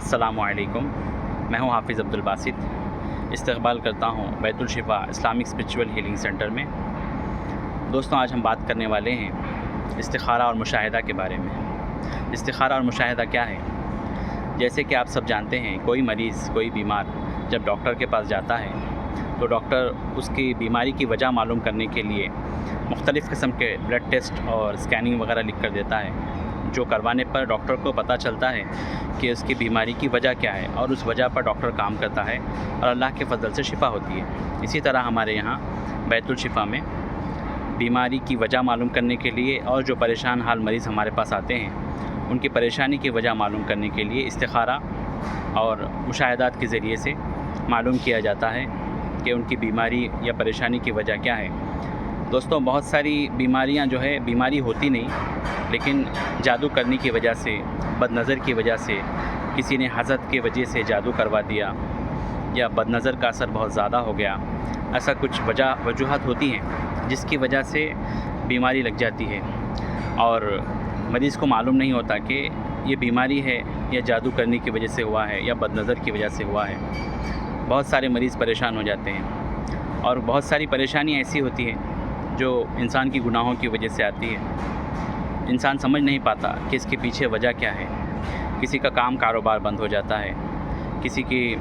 السلام علیکم، میں ہوں حافظ عبدالباسط، استقبال کرتا ہوں Bait al-Shifa Islamic spiritual healing centre میں۔ دوستوں، آج ہم بات کرنے والے ہیں استخارہ اور مشاہدہ کے بارے میں۔ استخارہ اور مشاہدہ کیا ہے؟ جیسے کہ آپ سب جانتے ہیں، کوئی مریض، کوئی بیمار جب ڈاکٹر کے پاس جاتا ہے تو ڈاکٹر اس کی بیماری کی وجہ معلوم کرنے کے لیے مختلف قسم کے بلڈ ٹیسٹ اور اسکیننگ وغیرہ لکھ کر دیتا ہے، جو کروانے پر ڈاکٹر کو پتہ چلتا ہے کہ اس کی بیماری کی وجہ کیا ہے، اور اس وجہ پر ڈاکٹر کام کرتا ہے اور اللہ کے فضل سے شفا ہوتی ہے۔ اسی طرح ہمارے یہاں بیت الشفا میں بیماری کی وجہ معلوم کرنے کے لیے اور جو پریشان حال مریض ہمارے پاس آتے ہیں ان کی پریشانی کی وجہ معلوم کرنے کے لیے استخارہ اور مشاہدات کے ذریعے سے معلوم کیا جاتا ہے کہ ان کی بیماری یا پریشانی کی وجہ کیا ہے۔ دوستوں، بہت ساری بیماریاں جو ہے بیماری ہوتی نہیں، لیکن جادو کرنے کی وجہ سے، بد نظر کی وجہ سے، کسی نے حسد کی وجہ سے جادو کروا دیا یا بد نظر کا اثر بہت زیادہ ہو گیا، ایسا کچھ وجوہات ہوتی ہیں جس کی وجہ سے بیماری لگ جاتی ہے اور مریض کو معلوم نہیں ہوتا کہ یہ بیماری ہے یا جادو کرنے کی وجہ سے ہوا ہے یا بد نظر کی وجہ سے ہوا ہے۔ بہت سارے مریض پریشان ہو جاتے ہیں اور بہت ساری پریشانی ایسی ہوتی ہے جو انسان کی گناہوں کی وجہ سے آتی ہے۔ انسان سمجھ نہیں پاتا کہ اس کے پیچھے وجہ کیا ہے۔ کسی کا کاروبار بند ہو جاتا ہے، کسی کی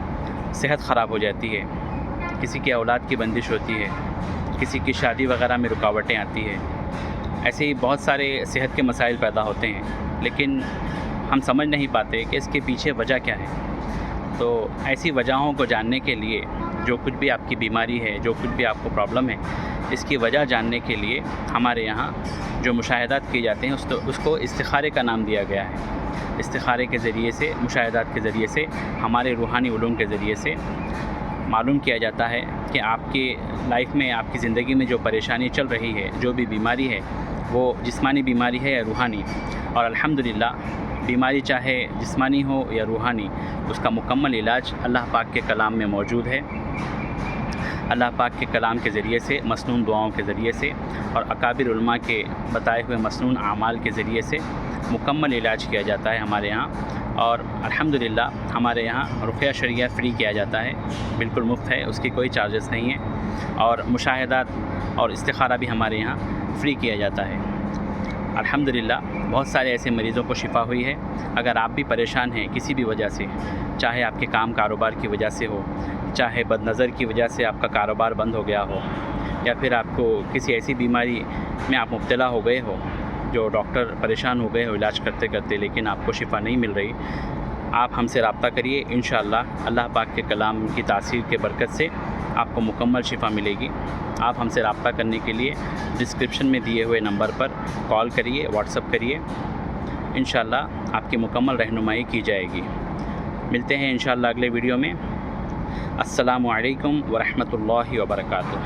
صحت خراب ہو جاتی ہے، کسی کی اولاد کی بندش ہوتی ہے، کسی کی شادی وغیرہ میں رکاوٹیں آتی ہیں۔ ایسے ہی بہت سارے صحت کے مسائل پیدا ہوتے ہیں، لیکن ہم سمجھ نہیں پاتے کہ اس کے پیچھے وجہ کیا ہے۔ تو ایسی وجہوں کو جاننے کے لیے، جو کچھ بھی آپ کی بیماری ہے، جو کچھ بھی آپ کو پرابلم ہے، اس کی وجہ جاننے کے لیے ہمارے یہاں جو مشاہدات کیے جاتے ہیں اس کو استخارے کا نام دیا گیا ہے۔ استخارے کے ذریعے سے، مشاہدات کے ذریعے سے، ہمارے روحانی علوم کے ذریعے سے معلوم کیا جاتا ہے کہ آپ کی لائف میں، آپ کی زندگی میں جو پریشانی چل رہی ہے، جو بھی بیماری ہے، وہ جسمانی بیماری ہے یا روحانی، اور الحمدللہ بیماری چاہے جسمانی ہو یا روحانی، اس کا مکمل علاج اللہ پاک کے کلام میں موجود ہے۔ اللہ پاک کے کلام کے ذریعے سے، مسنون دعاؤں کے ذریعے سے اور اکابر علماء کے بتائے ہوئے مسنون اعمال کے ذریعے سے مکمل علاج کیا جاتا ہے ہمارے یہاں۔ اور الحمدللہ ہمارے یہاں رقیہ شرعیہ فری کیا جاتا ہے، بالکل مفت ہے، اس کی کوئی چارجز نہیں ہیں، اور مشاہدات اور استخارہ بھی ہمارے یہاں فری کیا جاتا ہے۔ الحمدللہ بہت سارے ایسے مریضوں کو شفا ہوئی ہے۔ اگر آپ بھی پریشان ہیں کسی بھی وجہ سے، چاہے آپ کے کاروبار کی وجہ سے ہو، چاہے بد نظر کی وجہ سے آپ کا کاروبار بند ہو گیا ہو، یا پھر آپ کو کسی ایسی بیماری میں آپ مبتلا ہو گئے ہو جو ڈاکٹر پریشان ہو گئے ہو علاج کرتے کرتے، لیکن آپ کو شفا نہیں مل رہی، آپ ہم سے رابطہ کریے۔ انشاءاللہ اللہ پاک کے کلام کی تاثیر کے برکت سے آپ کو مکمل شفا ملے گی۔ آپ ہم سے رابطہ کرنے کے لیے ڈسکرپشن میں دیے ہوئے نمبر پر کال کریے، واٹس اپ کریے، انشاءاللہ آپ کی مکمل رہنمائی کی جائے گی۔ ملتے ہیں انشاءاللہ اگلے ویڈیو میں۔ السلام علیکم ورحمۃ اللہ وبرکاتہ۔